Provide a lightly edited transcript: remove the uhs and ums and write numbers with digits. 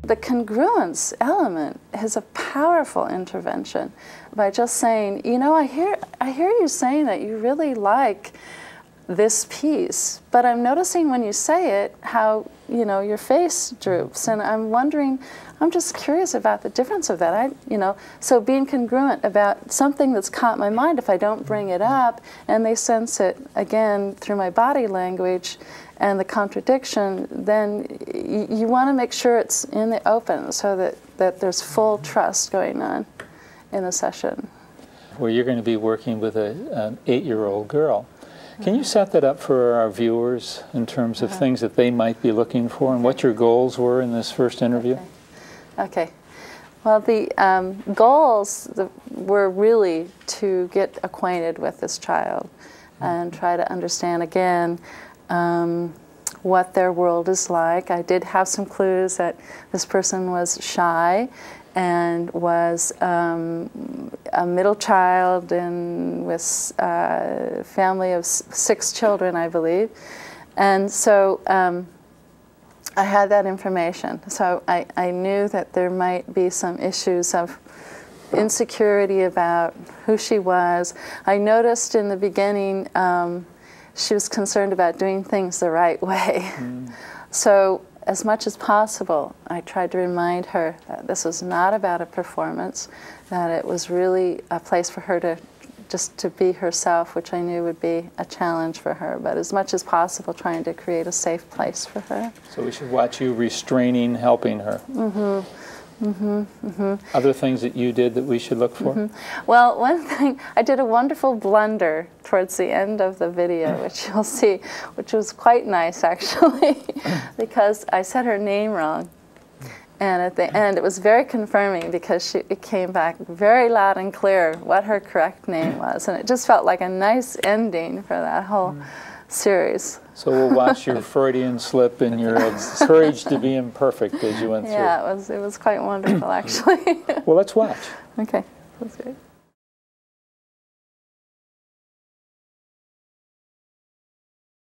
The congruence element is a powerful intervention by just saying, you know, I hear you saying that you really like this piece, but I'm noticing when you say it how, you know, your face droops, and I'm wondering, I'm just curious about the difference of that. So being congruent about something that's caught my mind, if I don't bring it up and they sense it again through my body language and the contradiction, then you want to make sure it's in the open so that there's full trust going on in the session. Well, you're going to be working with an 8-year-old girl. Can you set that up for our viewers in terms of things that they might be looking for and what your goals were in this first interview? Okay. Well, the goals were really to get acquainted with this child and try to understand again what their world is like. I did have some clues that this person was shy and was a middle child and with a family of 6 children, I believe. And so I had that information. So I knew that there might be some issues of insecurity about who she was. I noticed in the beginning she was concerned about doing things the right way. So as much as possible, I tried to remind her that this was not about a performance, that it was really a place for her to just to be herself, which I knew would be a challenge for her, but as much as possible trying to create a safe place for her. So we should watch you restraining, helping her. Other things that you did that we should look for? Well, one thing, I did a wonderful blunder towards the end of the video, which you'll see, which was quite nice actually, because I said her name wrong. And at the end, it was very confirming because it came back very loud and clear what her correct name was. And it just felt like a nice ending for that whole series. So we'll watch your Freudian slip and your courage to be imperfect as you went through. Yeah, it was quite wonderful, actually. Well, let's watch. Okay, that's great.